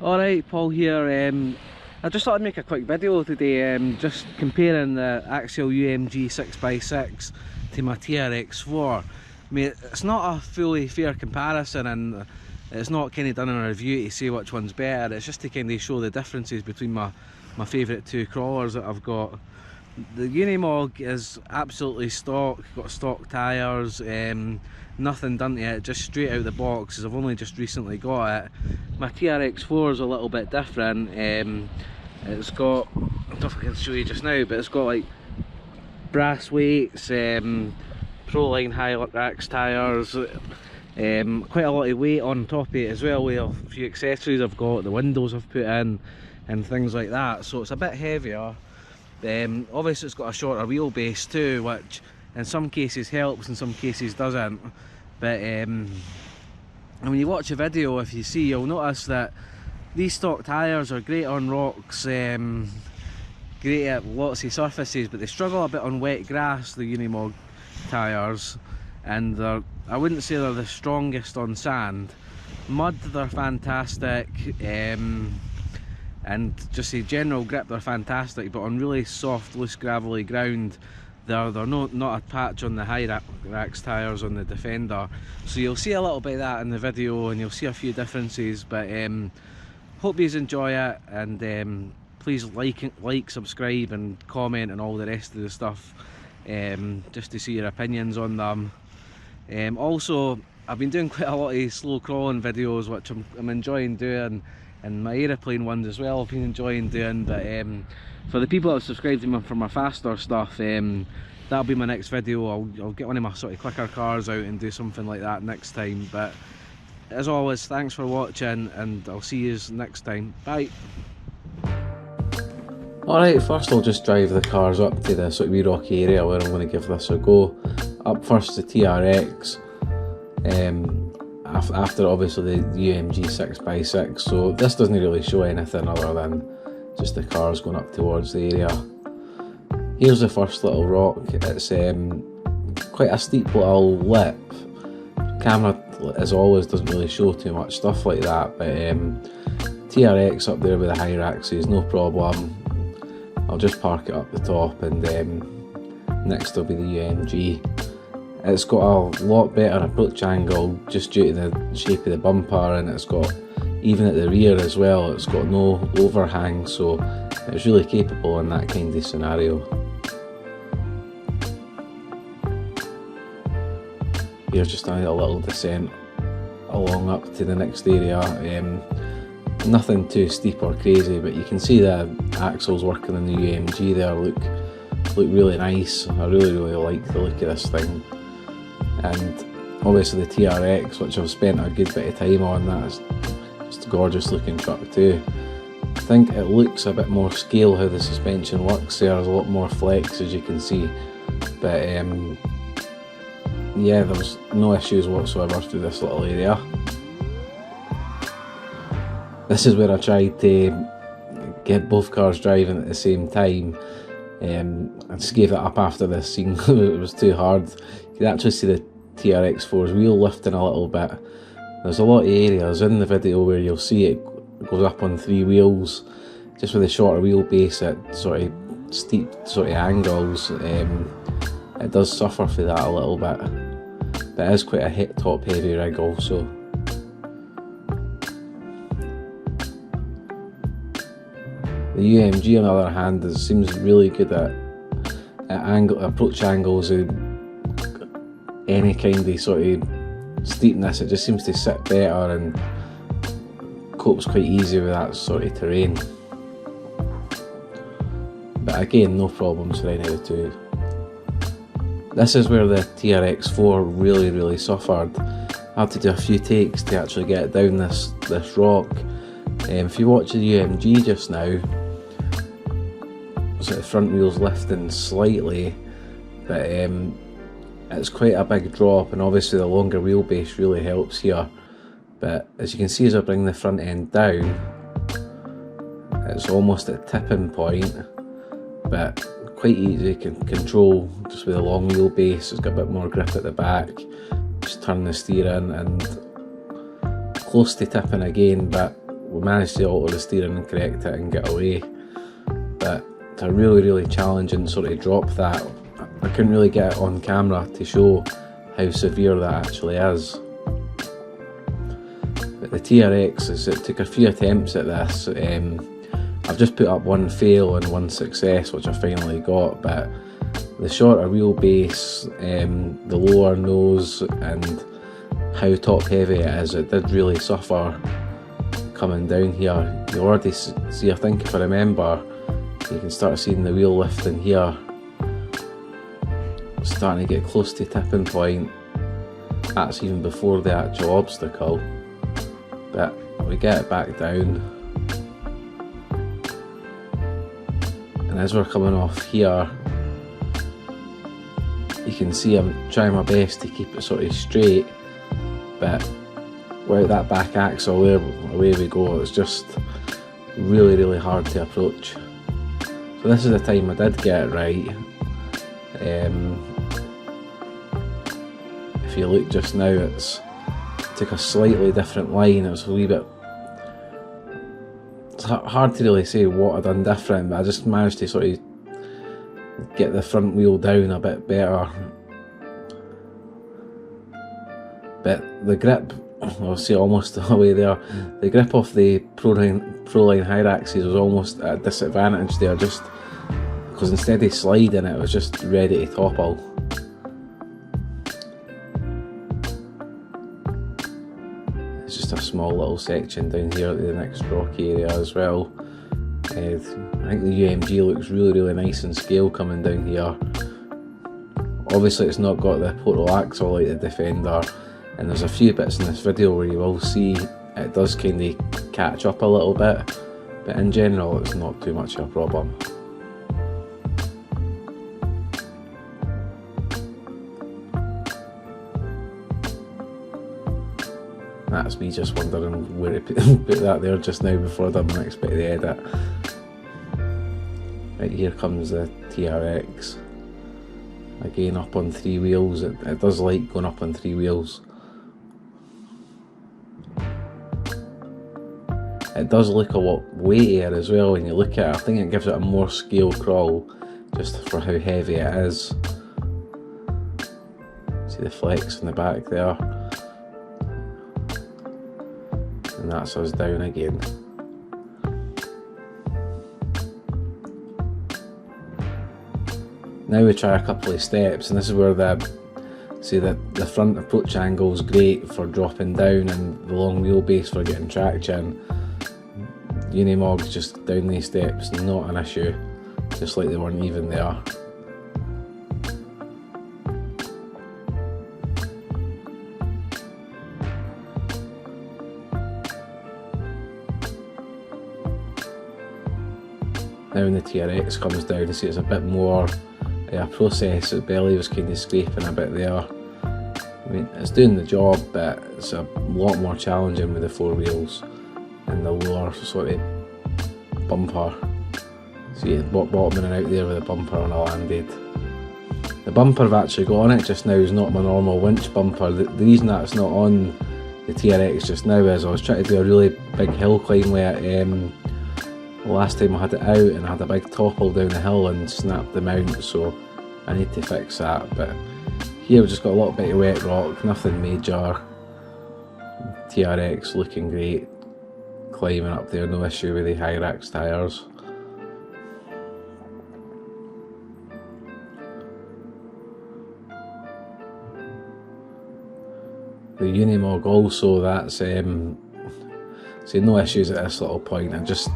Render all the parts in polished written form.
Alright, Paul here. I just thought I'd make a quick video today, just comparing the Axial UMG 6x6 to my TRX4. I mean, it's not a fully fair comparison, and it's not kind of done in a review to say which one's better. It's just to kind of show the differences between my favourite two crawlers that I've got. The Unimog is absolutely stock, got stock tyres, nothing done to it, just straight out the box, as I've only just recently got it. My TRX4 is a little bit different. It's got, I don't know if I can show you just now, but it's got like brass weights, Proline Hyrax tyres, quite a lot of weight on top of it as well, with a few accessories I've got, the windows I've put in and things like that, so it's a bit heavier. Obviously it's got a shorter wheelbase too, which in some cases helps, in some cases doesn't. But and when you watch a video, if you see, you'll notice that these stock tyres are great on rocks, great at lots of surfaces, but they struggle a bit on wet grass, the Unimog tyres, and I wouldn't say they're the strongest on sand. Mud, they're fantastic, and just a general grip, they're fantastic, but on really soft, loose, gravelly ground, they're not a patch on the Hyrax tyres on the Defender. So you'll see a little bit of that in the video, and you'll see a few differences. But hope you enjoy it, and please like, subscribe, and comment, and all the rest of the stuff, just to see your opinions on them. Also, I've been doing quite a lot of slow crawling videos, which I'm enjoying doing, and my aeroplane ones as well I've been enjoying doing. But for the people that have subscribed to me for my faster stuff, that'll be my next video. I'll get one of my sort of quicker cars out and do something like that next time. But as always, thanks for watching, and I'll see you next time. Bye. Alright, first I'll just drive the cars up to the sort of wee rocky area where I'm going to give this a go. Up first the TRX, after obviously the UMG 6x6, so this doesn't really show anything other than just the cars going up towards the area. Here's the first little rock. It's quite a steep little lip. Camera, as always, doesn't really show too much stuff like that, but TRX up there with the Hyraxes, no problem. I'll just park it up the top, and next will be the UMG. It's got a lot better approach angle just due to the shape of the bumper, and it's got, even at the rear as well, it's got no overhang, so it's really capable in that kind of scenario. Here's just a little descent along up to the next area. Nothing too steep or crazy, but you can see the axles working in the UMG there look really nice. I really like the look of this thing. And obviously the TRX, which I've spent a good bit of time on, that's just a gorgeous looking truck too. I think it looks a bit more scale how the suspension works there. There's a lot more flex, as you can see, but yeah, there's no issues whatsoever through this little area. This is where I tried to get both cars driving at the same time. I just gave it up after this scene. It was too hard. You can actually see the TRX4's wheel lifting a little bit. There's a lot of areas in the video where you'll see it goes up on 3 wheels, just with a shorter wheelbase at sort of steep sort of angles. It does suffer for that a little bit, but it is quite a top heavy rig also. The UMG, on the other hand, seems really good at approach angles of any kind of sort of steepness. It just seems to sit better and copes quite easy with that sort of terrain. But again, no problems for any of the two. This is where the TRX4 really suffered. I had to do a few takes to actually get it down this rock. If you watch the UMG just now, so the front wheel's lifting slightly, but it's quite a big drop, and obviously the longer wheelbase really helps here. But as you can see, as I bring the front end down, it's almost at tipping point, but quite easy to control just with a long wheelbase. It's got a bit more grip at the back. Just turn the steering and close to tipping again, but we managed to alter the steering and correct it and get away, but it's a really challenging sort of drop that. I couldn't really get it on camera to show how severe that actually is. But the TRX, it took a few attempts at this. I've just put up one fail and one success, which I finally got, but the shorter wheelbase, the lower nose, and how top heavy it is, it did really suffer coming down here. You already see, I think if I remember, you can start seeing the wheel lifting here, starting to get close to tipping point. That's even before the actual obstacle, but we get it back down, and as we're coming off here, you can see I'm trying my best to keep it sort of straight, but without that back axle, away we go. It's just really hard to approach. So this is the time I did get it right. If you look just now, it took a slightly different line. It was a wee bit, it's hard to really say what I've done different, but I just managed to sort of get the front wheel down a bit better. But the grip, I'll see almost the way there, the grip of the Proline higher axes was almost at a disadvantage there, just because instead of sliding it was just ready to topple. It's just a small little section down here at the next rocky area as well. I think the UMG looks really nice in scale coming down here. Obviously it's not got the portal axle like the Defender, and there's a few bits in this video where you will see it does kind of catch up a little bit, but in general it's not too much of a problem. That's me just wondering where to put that there just now before I done my next bit of the edit. Right, here comes the TRX. Again up on 3 wheels. It does like going up on 3 wheels. It does look a lot weightier as well when you look at it. I think it gives it a more scale crawl just for how heavy it is. See the flex in the back there. And that's us down again. Now we try a couple of steps, and this is where the front approach angle is great for dropping down, and the long wheelbase for getting traction. Unimogs just down these steps, not an issue, just like they weren't even there. Now when the TRX comes down, you see it's a bit more a process. The belly was kind of scraping a bit there. I mean, it's doing the job, but it's a lot more challenging with the 4 wheels and the lower sort of bumper. See it bottoming out there with the bumper when I landed. The bumper I've actually got on it just now is not my normal winch bumper. The reason that it's not on the TRX just now is I was trying to do a really big hill climb with it. Last time I had it out and I had a big topple down the hill and snapped the mount, so I need to fix that. But here we've just got a little bit of wet rock, nothing major. TRX looking great, climbing up there, no issue with the Hyrax tyres. The Unimog also, that's see, no issues at this little point. I'm just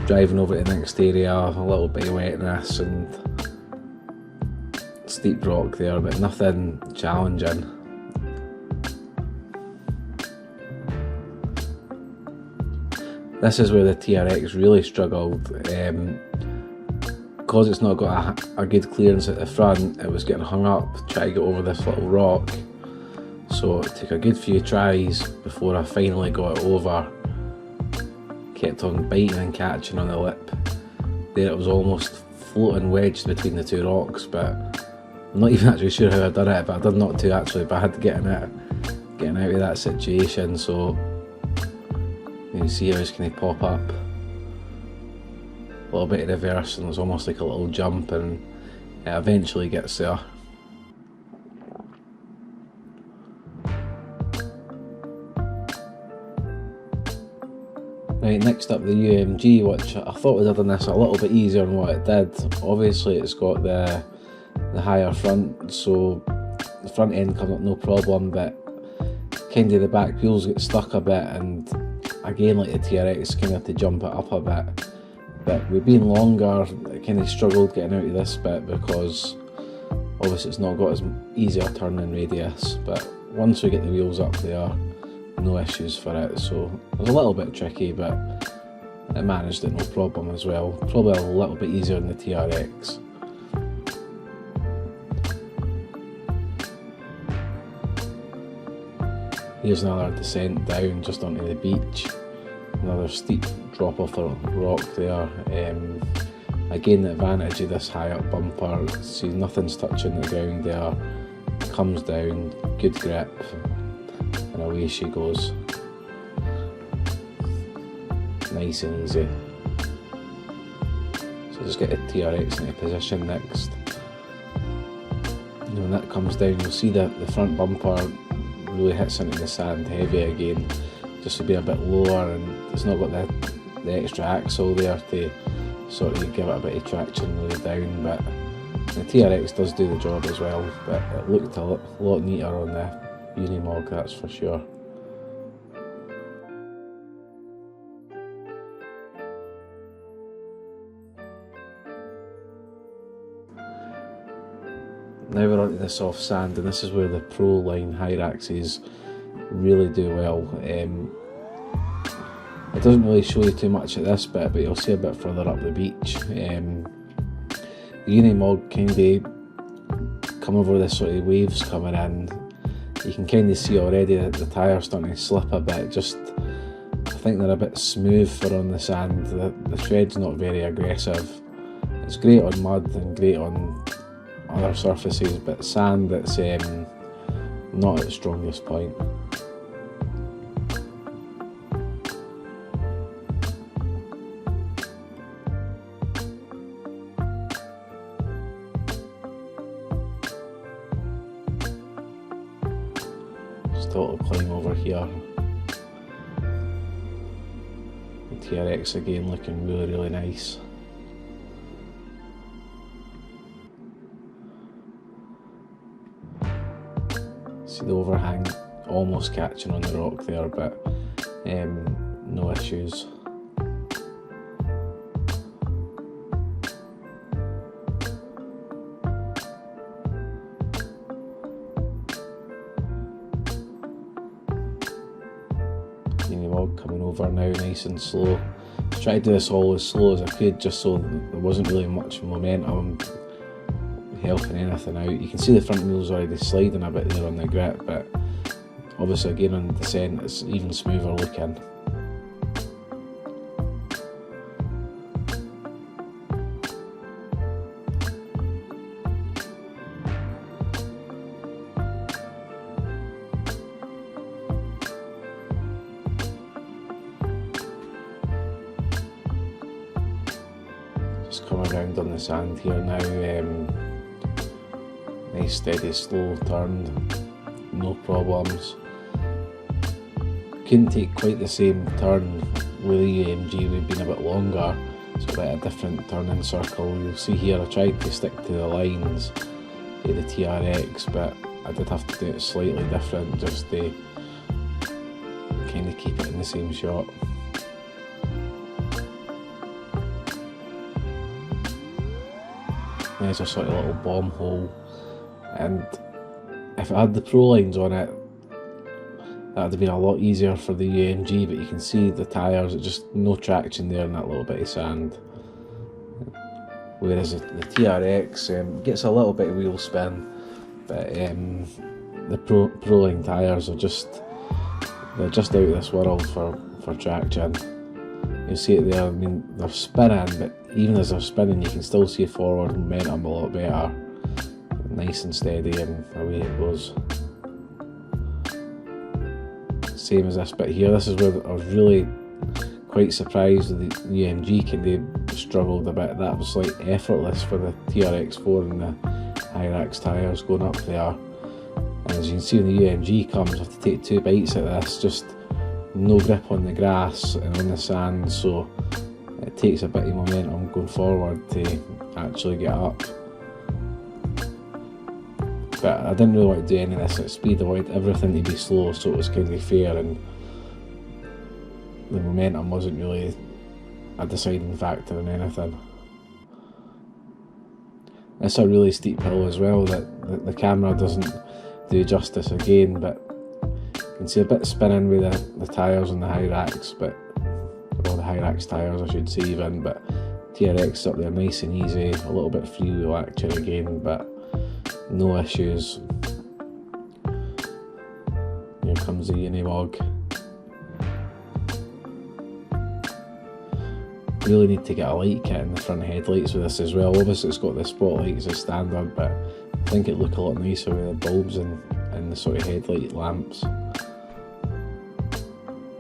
driving over to the next area, a little bit of wetness and steep rock there, but nothing challenging. This is where the TRX really struggled. Because it's not got a good clearance at the front, it was getting hung up trying to get over this little rock. So it took a good few tries before I finally got it over. Kept on biting and catching on the lip. There it was almost floating wedged between the 2 rocks, but I'm not even actually sure how I done it, but I did not too actually bad getting out of that situation. So You can see how it's kind of pop up. A little bit of reverse and it's almost like a little jump, and it eventually gets there. Right, next up the UMG, which I thought would have done this a little bit easier than what it did. Obviously it's got the higher front, so the front end comes up no problem, but kind of the back wheels get stuck a bit, and again like the TRX kind of had to jump it up a bit. But with being longer, I kind of struggled getting out of this bit because obviously it's not got as easy a turning radius, but once we get the wheels up there, no issues for it. So it was a little bit tricky, but I managed it no problem as well. Probably a little bit easier than the TRX. Here's another descent down just onto the beach. Another steep drop off the rock there. Again, the advantage of this high up bumper, see nothing's touching the ground there. Comes down, good grip, and away she goes. Nice and easy. So just get the TRX into position next. And when that comes down, you'll see that the front bumper really hits into the sand heavy again, just to be a bit lower, and it's not got the extra axle there to sort of give it a bit of traction really down, but the TRX does do the job as well, but it looked a lot neater on the Unimog, that's for sure. Now we're onto the soft sand, and this is where the Pro line Hyraxes really do well. It doesn't really show you too much at this bit, but you'll see a bit further up the beach. The Unimog kind of come over this sort of waves coming in. You can kind of see already that the tyres starting to slip a bit. Just, I think they're a bit smooth for on the sand. The tread's not very aggressive. It's great on mud and great on other surfaces, but sand, it's not at its strongest point. Just a little climb over here. The TRX again looking really nice. See the overhang almost catching on the rock there, but no issues. Unimog coming over now nice and slow. Try to do this all as slow as I could, just so there wasn't really much momentum helping anything out. You can see the front wheels already sliding a bit there on the grip, but obviously again on the descent it's even smoother looking. Just coming around on the sand here now. Nice steady slow turn, no problems. Couldn't take quite the same turn with the UMG, we've been a bit longer, so a bit of different turning circle. You'll see here I tried to stick to the lines of the TRX, but I did have to do it slightly different just to kind of keep it in the same shot. There's a sort of little bomb hole. And if it had the Pro lines on it, that would have been a lot easier for the UMG, but you can see the tyres, it's just no traction there in that little bit of sand. Whereas the TRX gets a little bit of wheel spin, but the Pro line tyres are they're just out of this world for traction. You see it there, I mean they're spinning, but even as they're spinning you can still see forward momentum a lot better. Nice and steady, and away it goes. Same as this bit here, this is where I was really quite surprised with the UMG kind of struggled a bit. That was like effortless for the TRX4 and the Hyrax tyres going up there. And as you can see when the UMG comes, I have to take 2 bites at this, just no grip on the grass and on the sand, so it takes a bit of momentum going forward to actually get up. But I didn't really want to do any of this at speed. I wanted everything to be slow so it was kind of fair, and the momentum wasn't really a deciding factor in anything. It's a really steep hill as well that the camera doesn't do justice again, but you can see a bit of spinning with the tyres on the Hyrax, but or the Hyrax tyres I should say even, but TRX up there nice and easy, a little bit freewheel action again, but no issues. Here comes the Unimog. Really need to get a light kit in the front headlights with this as well. Obviously it's got the spotlights as standard, but I think it'd look a lot nicer with the bulbs and the sort of headlight lamps.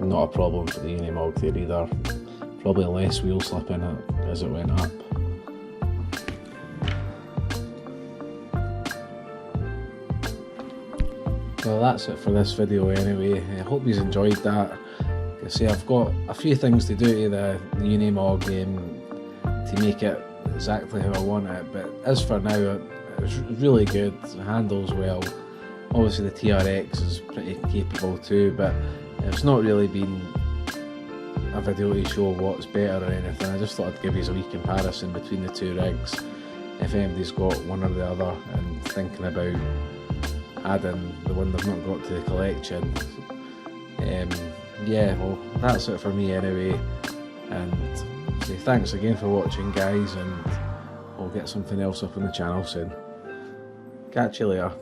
Not a problem for the Unimog there either. Probably less wheel slip in it as it went up. Well, that's it for this video anyway. I hope you enjoyed that. Like I say, I've got a few things to do to the Unimog to make it exactly how I want it, but as for now it's really good, it handles well. Obviously the TRX is pretty capable too, but it's not really been a video to show what's better or anything. I just thought I'd give you a wee comparison between the 2 rigs, if anybody's got one or the other and thinking about adding the one they've not got to the collection. Yeah, well, that's it for me anyway, and say thanks again for watching guys, and I'll get something else up on the channel soon. Catch you later.